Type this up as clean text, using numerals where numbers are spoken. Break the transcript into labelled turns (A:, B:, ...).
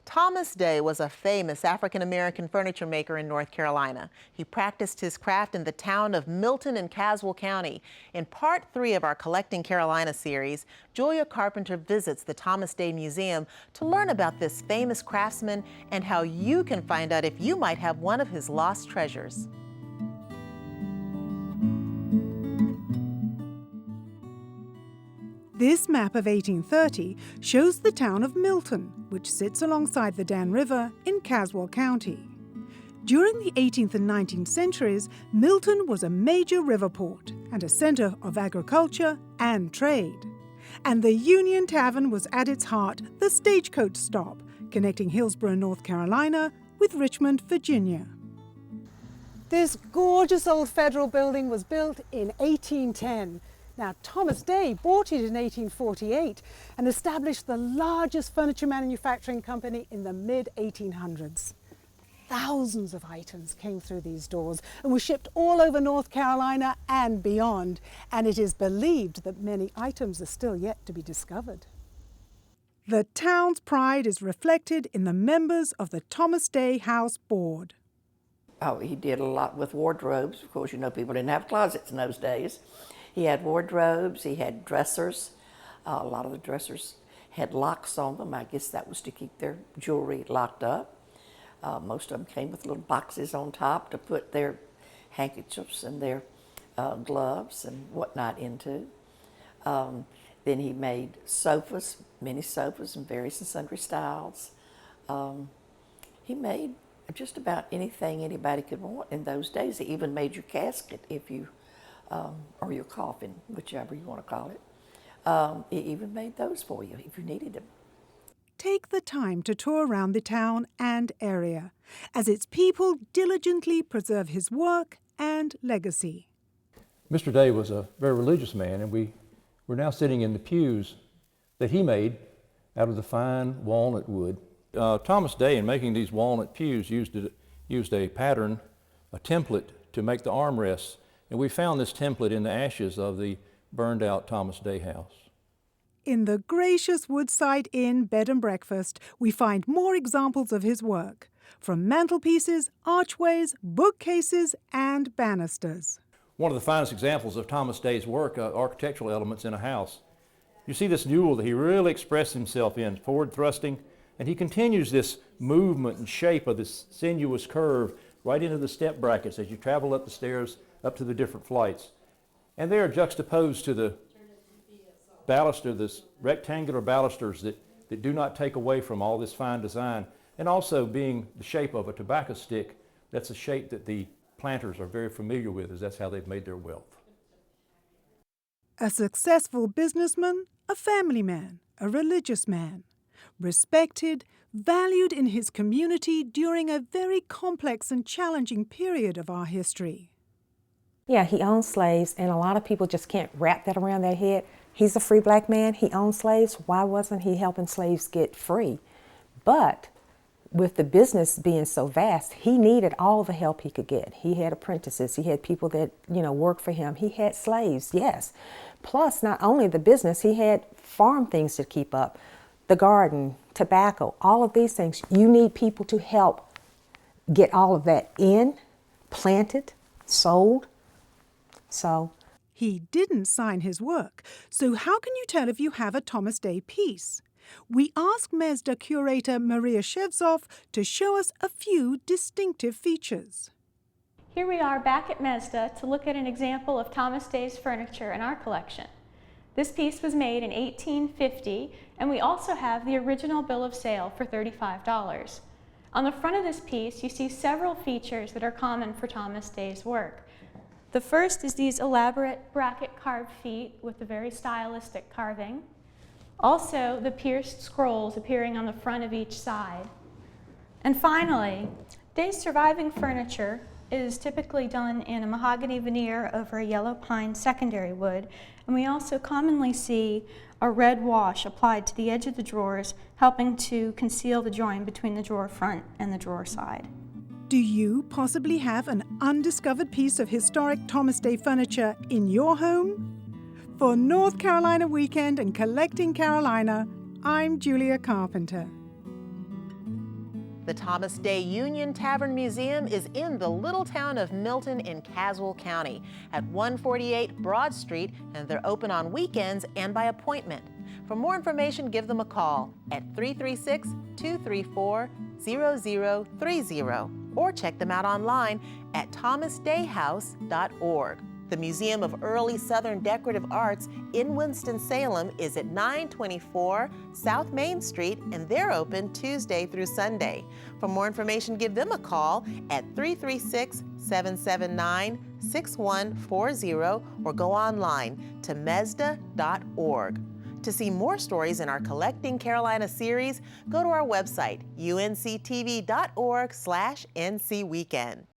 A: Thomas Day was a famous African-American furniture maker in North Carolina. He practiced his craft in the town of Milton in Caswell County. In part 3 of our Collecting Carolina series, Julia Carpenter visits the Thomas Day Museum to learn about this famous craftsman and how you can find out if you might have one of his lost treasures.
B: This map of 1830 shows the town of Milton, which sits alongside the Dan River in Caswell County. During the 18th and 19th centuries, Milton was a major river port and a center of agriculture and trade. And the Union Tavern was at its heart the stagecoach stop, connecting Hillsborough, North Carolina with Richmond, Virginia. This gorgeous old federal building was built in 1810. Now, Thomas Day bought it in 1848 and established the largest furniture manufacturing company in the mid-1800s. Thousands of items came through these doors and were shipped all over North Carolina and beyond, and it is believed that many items are still yet to be discovered. The town's pride is reflected in the members of the Thomas Day House Board.
C: Oh, he did a lot with wardrobes. Of course, you know, people didn't have closets in those days. He had wardrobes, he had dressers. A lot of the dressers had locks on them. I guess that was to keep their jewelry locked up. Most of them came with little boxes on top to put their handkerchiefs and their gloves and whatnot into. Then he made sofas, many sofas in various and sundry styles. He made just about anything anybody could want in those days. He even made your casket if you or your coffin, whichever you want to call it. He even made those for you if you needed them.
B: Take the time to tour around the town and area, as its people diligently preserve his work and legacy.
D: Mr. Day was a very religious man, and we're now sitting in the pews that he made out of the fine walnut wood. Thomas Day, in making these walnut pews, used a pattern, a template, to make the armrests. And we found this template in the ashes of the burned out Thomas Day house.
B: In the gracious Woodside Inn bed and breakfast, we find more examples of his work, from mantelpieces, archways, bookcases, and banisters.
D: One of the finest examples of Thomas Day's work, architectural elements in a house. You see this newel that he really expressed himself in, forward thrusting, and he continues this movement and shape of this sinuous curve right into the step brackets as you travel up the stairs up to the different flights. And they are juxtaposed to the baluster, this rectangular balusters that do not take away from all this fine design, and also being the shape of a tobacco stick. That's a shape that the planters are very familiar with, as that's how they've made their wealth.
B: A successful businessman, a family man, a religious man, respected, valued in his community during a very complex and challenging period of our history.
E: Yeah, he owned slaves, and a lot of people just can't wrap that around their head. He's a free black man, he owned slaves. Why wasn't he helping slaves get free? But with the business being so vast, he needed all the help he could get. He had apprentices, he had people that, worked for him. He had slaves, yes. Plus, not only the business, he had farm things to keep up. The garden, tobacco, all of these things. You need people to help get all of that in, planted, sold. So
B: he didn't sign his work, so how can you tell if you have a Thomas Day piece? We asked MESDA curator Maria Shevtsov to show us a few distinctive features.
F: Here we are back at MESDA to look at an example of Thomas Day's furniture in our collection. This piece was made in 1850, and we also have the original bill of sale for $35. On the front of this piece, you see several features that are common for Thomas Day's work. The first is these elaborate bracket carved feet with a very stylistic carving. Also, the pierced scrolls appearing on the front of each side. And finally, Day's surviving furniture is typically done in a mahogany veneer over a yellow pine secondary wood, and we also commonly see a red wash applied to the edge of the drawers, helping to conceal the join between the drawer front and the drawer side.
B: Do you possibly have an undiscovered piece of historic Thomas Day furniture in your home? For North Carolina Weekend and Collecting Carolina, I'm Julia Carpenter.
A: The Thomas Day Union Tavern Museum is in the little town of Milton in Caswell County at 148 Broad Street, and they're open on weekends and by appointment. For more information, give them a call at 336-234-0030 or check them out online at thomasdayhouse.org. The Museum of Early Southern Decorative Arts in Winston-Salem is at 924 South Main Street, and they're open Tuesday through Sunday. For more information, give them a call at 336-779-6140 or go online to mesda.org. To see more stories in our Collecting Carolina series, go to our website, unctv.org/ncweekend.